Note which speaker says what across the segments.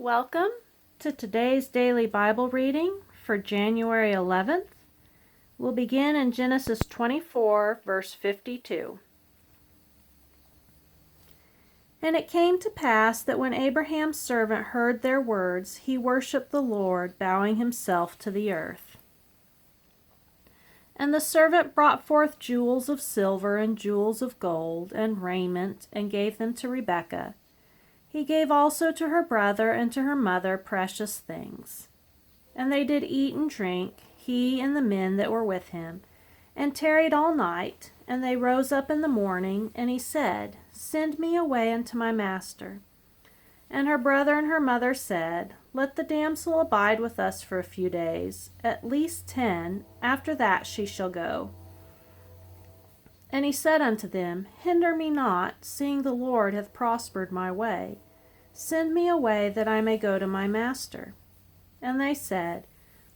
Speaker 1: Welcome to today's daily Bible reading for January 11th. We'll begin in Genesis 24, verse 52. And it came to pass that when Abraham's servant heard their words, he worshipped the Lord, bowing himself to the earth. And the servant brought forth jewels of silver and jewels of gold and raiment, and gave them to Rebekah. He gave also to her brother and to her mother precious things. And they did eat and drink, he and the men that were with him, and tarried all night. And they rose up in the morning, and he said, Send me away unto my master. And her brother and her mother said, Let the damsel abide with us for a few days, at least 10, after that she shall go. And he said unto them, Hinder me not, seeing the Lord hath prospered my way. Send me away, that I may go to my master. And they said,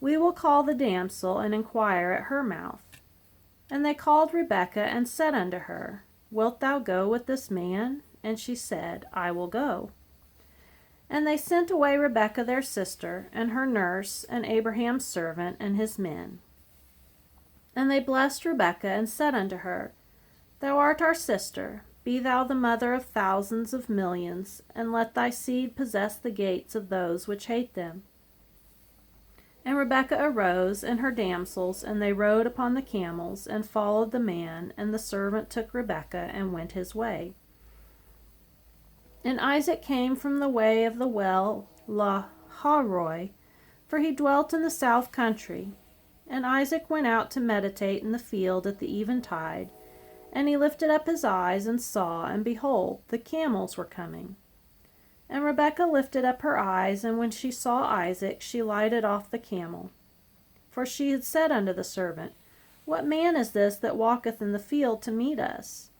Speaker 1: We will call the damsel, and inquire at her mouth. And they called Rebekah, and said unto her, Wilt thou go with this man? And she said, I will go. And they sent away Rebekah their sister, and her nurse, and Abraham's servant, and his men. And they blessed Rebekah, and said unto her, Thou art our sister, be thou the mother of thousands of millions, and let thy seed possess the gates of those which hate them. And Rebekah arose, and her damsels, and they rode upon the camels, and followed the man, and the servant took Rebekah, and went his way. And Isaac came from the way of the well Lahairoi, for he dwelt in the south country. And Isaac went out to meditate in the field at the eventide. And he lifted up his eyes, and saw, and behold, the camels were coming. And Rebekah lifted up her eyes, and when she saw Isaac, she lighted off the camel. For she had said unto the servant, What man is this that walketh in the field to meet us?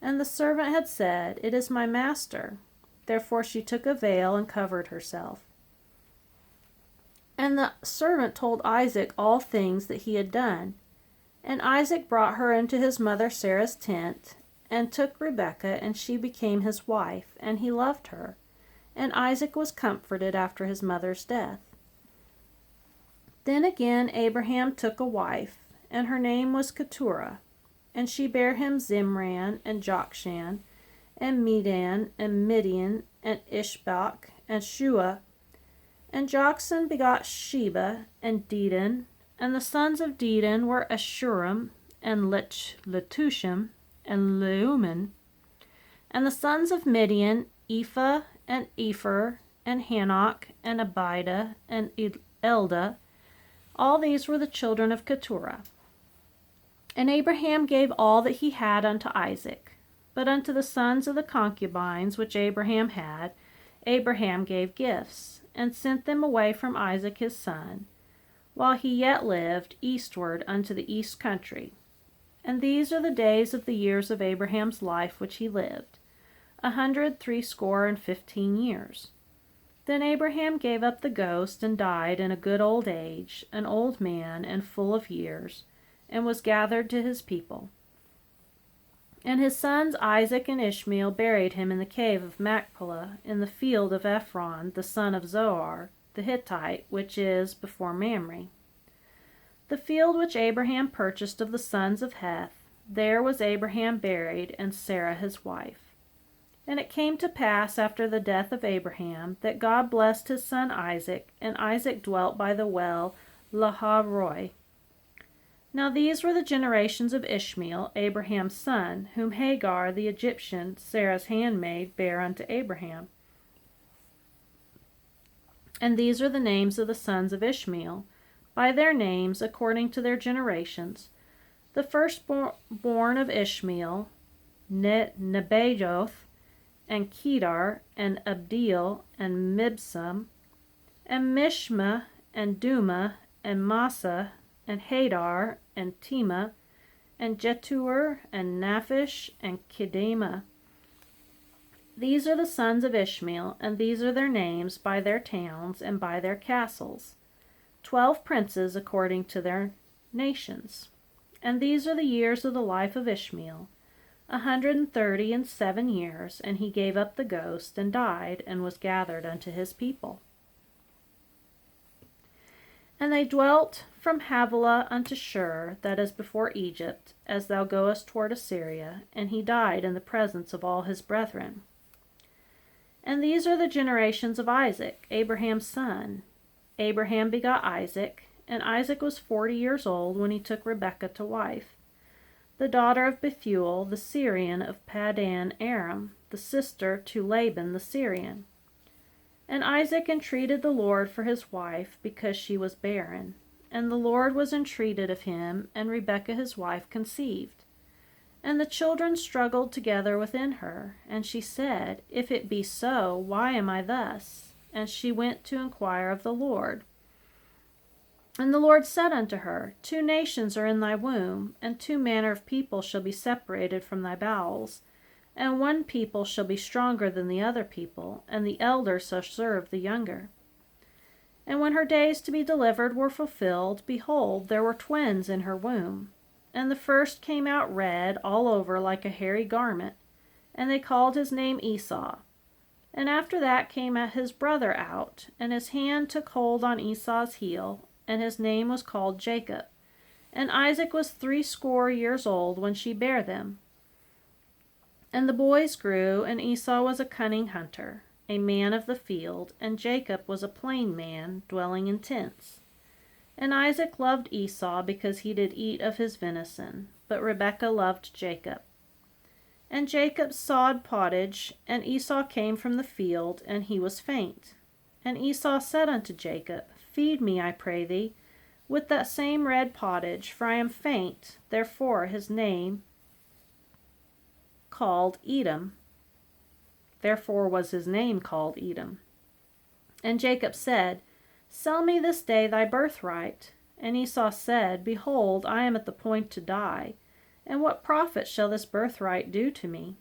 Speaker 1: And the servant had said, It is my master. Therefore she took a veil, and covered herself. And the servant told Isaac all things that he had done. And Isaac brought her into his mother Sarah's tent, and took Rebekah, and she became his wife, and he loved her. And Isaac was comforted after his mother's death. Then again Abraham took a wife, and her name was Keturah. And she bare him Zimran, and Jokshan, and Medan, and Midian, and Ishbak, and Shua. And Joksan begot Sheba, and Dedan. And the sons of Dedan were Ashurim, and Letushim, and Leuman. And the sons of Midian, Ephah, and Epher, and Hanok, and Abida, and Eldah. All these were the children of Keturah. And Abraham gave all that he had unto Isaac. But unto the sons of the concubines which Abraham had, Abraham gave gifts, and sent them away from Isaac his son, while he yet lived, eastward unto the east country. And these are the days of the years of Abraham's life which he lived, 160 years. Then Abraham gave up the ghost, and died in a good old age, an old man, and full of years, and was gathered to his people. And his sons Isaac and Ishmael buried him in the cave of Machpelah, in the field of Ephron, the son of Zohar, the Hittite, which is before Mamre. The field which Abraham purchased of the sons of Heth, there was Abraham buried, and Sarah his wife. And it came to pass after the death of Abraham, that God blessed his son Isaac, and Isaac dwelt by the well Lahairoi. Now these were the generations of Ishmael, Abraham's son, whom Hagar the Egyptian, Sarah's handmaid, bare unto Abraham. And these are the names of the sons of Ishmael, by their names according to their generations. The firstborn of Ishmael, Nebajoth, and Kedar, and Abdeel, and Mibsam, and Mishma, and Duma, and Massa, and Hadar, and Tema, and Jetur, and Naphish, and Kedema. These are the sons of Ishmael, and these are their names by their towns and by their castles, 12 princes according to their nations. And these are the years of the life of Ishmael, 137 years, and he gave up the ghost, and died, and was gathered unto his people. And they dwelt from Havilah unto Shur, that is before Egypt, as thou goest toward Assyria, and he died in the presence of all his brethren. And these are the generations of Isaac, Abraham's son. Abraham begot Isaac, and Isaac was 40 years old when he took Rebekah to wife, the daughter of Bethuel the Syrian of Paddan Aram, the sister to Laban the Syrian. And Isaac entreated the Lord for his wife, because she was barren. And the Lord was entreated of him, and Rebekah his wife conceived. And the children struggled together within her, and she said, If it be so, why am I thus? And she went to inquire of the Lord. And the Lord said unto her, 2 nations are in thy womb, and 2 manner of people shall be separated from thy bowels. And one people shall be stronger than the other people, and the elder shall serve the younger. And when her days to be delivered were fulfilled, behold, there were twins in her womb. And the first came out red all over like a hairy garment, and they called his name Esau. And after that came his brother out, and his hand took hold on Esau's heel, and his name was called Jacob. And Isaac was 80 years old when she bare them. And the boys grew, and Esau was a cunning hunter, a man of the field, and Jacob was a plain man, dwelling in tents. And Isaac loved Esau, because he did eat of his venison, but Rebekah loved Jacob. And Jacob sawed pottage, and Esau came from the field, and he was faint. And Esau said unto Jacob, Feed me, I pray thee, with that same red pottage, for I am faint. Therefore his name called Edom. Therefore was his name called Edom. And Jacob said, Sell me this day thy birthright. And Esau said, Behold, I am at the point to die, and what profit shall this birthright do to me?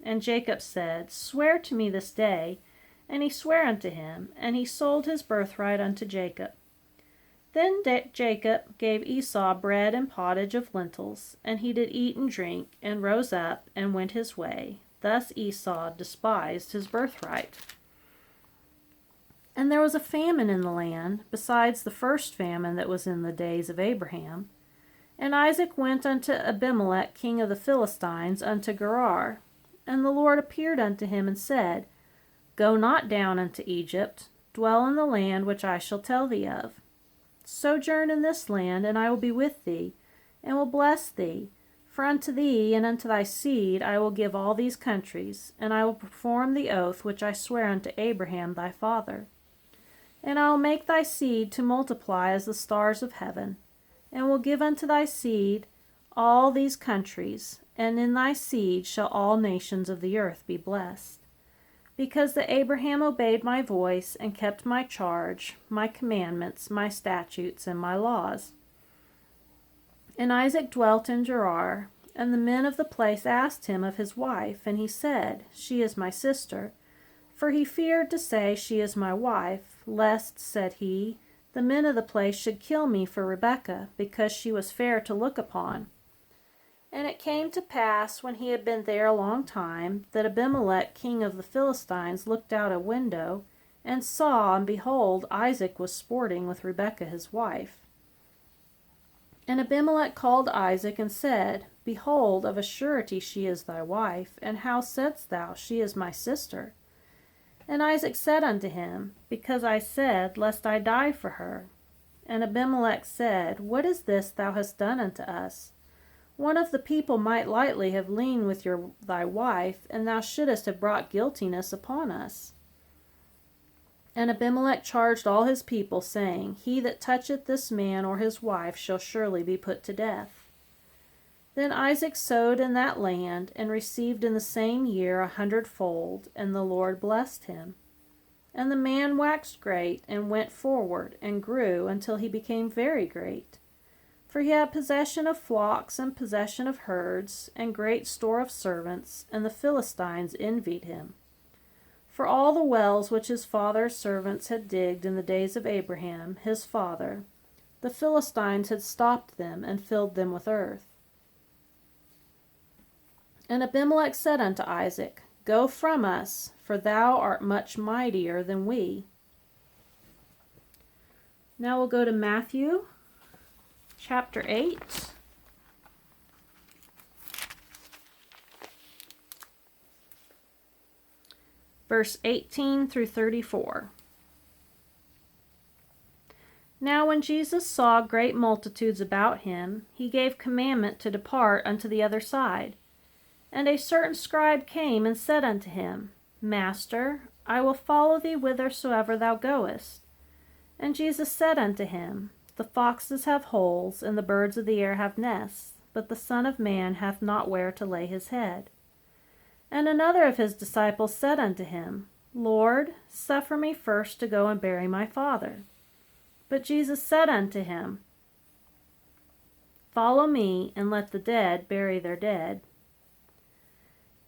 Speaker 1: And Jacob said, Swear to me this day. And he sware unto him, and he sold his birthright unto Jacob. Then Jacob gave Esau bread and pottage of lentils, and he did eat and drink, and rose up, and went his way. Thus Esau despised his birthright. And there was a famine in the land, besides the first famine that was in the days of Abraham. And Isaac went unto Abimelech king of the Philistines unto Gerar. And the Lord appeared unto him, and said, Go not down unto Egypt, dwell in the land which I shall tell thee of. Sojourn in this land, and I will be with thee, and will bless thee. For unto thee and unto thy seed I will give all these countries, and I will perform the oath which I swear unto Abraham thy father. And I will make thy seed to multiply as the stars of heaven, and will give unto thy seed all these countries, and in thy seed shall all nations of the earth be blessed. Because that Abraham obeyed my voice, and kept my charge, my commandments, my statutes, and my laws. And Isaac dwelt in Gerar, and the men of the place asked him of his wife, and he said, She is my sister. For he feared to say, She is my wife, lest, said he, the men of the place should kill me for Rebekah, because she was fair to look upon. And it came to pass, when he had been there a long time, that Abimelech king of the Philistines looked out a window, and saw, and behold, Isaac was sporting with Rebekah his wife. And Abimelech called Isaac, and said, Behold, of a surety she is thy wife, and how saidst thou, She is my sister? And Isaac said unto him, Because I said, Lest I die for her. And Abimelech said, What is this thou hast done unto us? One of the people might lightly have leaned with thy wife, and thou shouldest have brought guiltiness upon us. And Abimelech charged all his people, saying, He that toucheth this man or his wife shall surely be put to death. Then Isaac sowed in that land, and received in the same year 100-fold, and the Lord blessed him. And the man waxed great, and went forward, and grew until he became very great. For he had possession of flocks, and possession of herds, and great store of servants, and the Philistines envied him. For all the wells which his father's servants had digged in the days of Abraham, his father, the Philistines had stopped them, and filled them with earth. And Abimelech said unto Isaac, Go from us, for thou art much mightier than we. Now we'll go to Matthew chapter 8. Verse 18 through 34. Now when Jesus saw great multitudes about him, he gave commandment to depart unto the other side. And a certain scribe came and said unto him, Master, I will follow thee whithersoever thou goest. And Jesus said unto him, The foxes have holes, and the birds of the air have nests, but the Son of Man hath not where to lay his head. And another of his disciples said unto him, Lord, suffer me first to go and bury my father. But Jesus said unto him, Follow me, and let the dead bury their dead.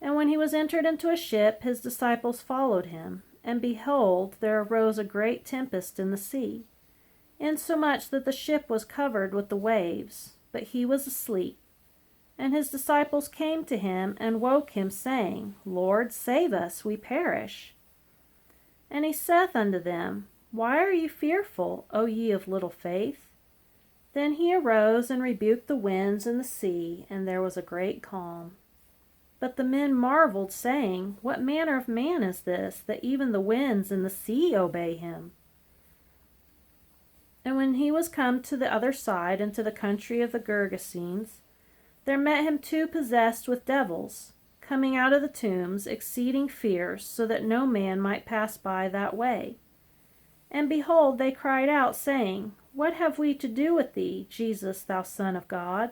Speaker 1: And when he was entered into a ship, his disciples followed him. And behold, there arose a great tempest in the sea, insomuch that the ship was covered with the waves, but he was asleep. And his disciples came to him and woke him, saying, Lord, save us, we perish. And he saith unto them, Why are ye fearful, O ye of little faith? Then he arose and rebuked the winds and the sea, and there was a great calm. But the men marveled, saying, What manner of man is this, that even the winds and the sea obey him? And when he was come to the other side, into the country of the Gergesenes, there met him two possessed with devils, coming out of the tombs, exceeding fierce, so that no man might pass by that way. And behold, they cried out, saying, What have we to do with thee, Jesus, thou Son of God?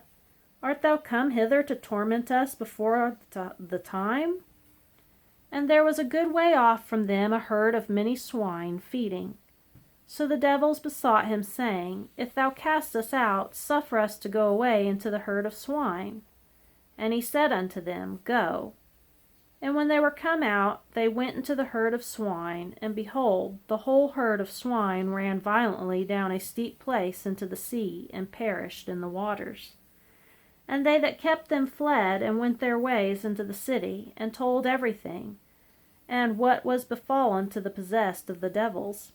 Speaker 1: Art thou come hither to torment us before the time? And there was a good way off from them a herd of many swine feeding. So the devils besought him, saying, If thou cast us out, suffer us to go away into the herd of swine. And he said unto them, Go. And when they were come out, they went into the herd of swine, and behold, the whole herd of swine ran violently down a steep place into the sea, and perished in the waters. And they that kept them fled, and went their ways into the city, and told everything, and what was befallen to the possessed of the devils.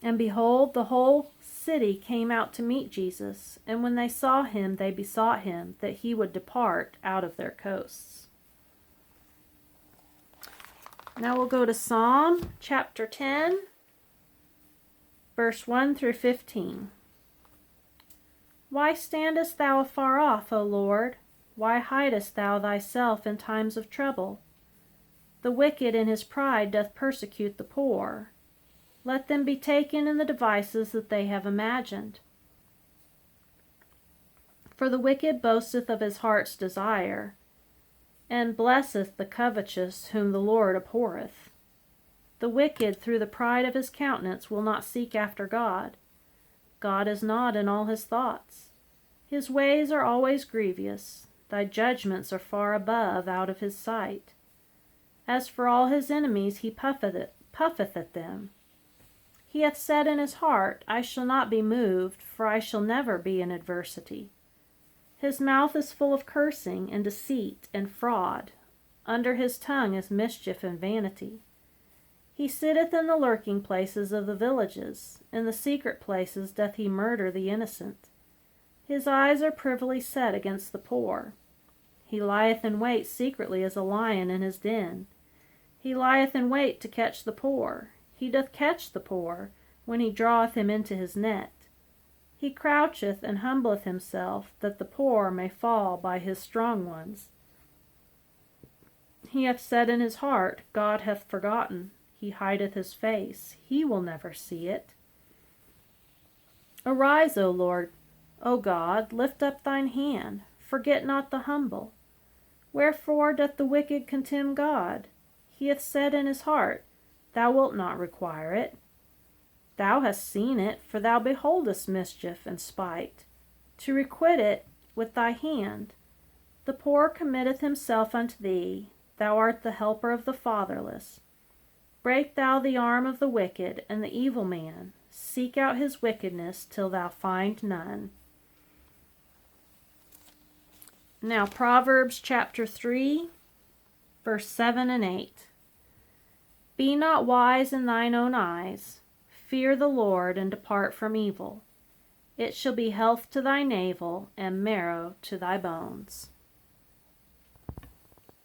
Speaker 1: And behold, the whole city came out to meet Jesus, and when they saw him, they besought him that he would depart out of their coasts. Now we'll go to Psalm chapter 10, verse 1 through 15. Why standest thou afar off, O Lord? Why hidest thou thyself in times of trouble? The wicked in his pride doth persecute the poor. Let them be taken in the devices that they have imagined. For the wicked boasteth of his heart's desire, and blesseth the covetous whom the Lord abhorreth. The wicked through the pride of his countenance will not seek after God. God is not in all his thoughts. His ways are always grievous. Thy judgments are far above out of his sight. As for all his enemies, he puffeth at them. He hath said in his heart, I shall not be moved, for I shall never be in adversity. His mouth is full of cursing and deceit and fraud. Under his tongue is mischief and vanity. He sitteth in the lurking places of the villages. In the secret places doth he murder the innocent. His eyes are privily set against the poor. He lieth in wait secretly as a lion in his den. He lieth in wait to catch the poor. He doth catch the poor, when he draweth him into his net. He croucheth and humbleth himself, that the poor may fall by his strong ones. He hath said in his heart, God hath forgotten. He hideth his face. He will never see it. Arise, O Lord, O God, lift up thine hand. Forget not the humble. Wherefore doth the wicked contemn God? He hath said in his heart, Thou wilt not require it. Thou hast seen it, for thou beholdest mischief and spite, to requite it with thy hand. The poor committeth himself unto thee. Thou art the helper of the fatherless. Break thou the arm of the wicked and the evil man. Seek out his wickedness till thou find none. Now Proverbs chapter 3, verse 7 and 8. Be not wise in thine own eyes. Fear the Lord and depart from evil. It shall be health to thy navel and marrow to thy bones.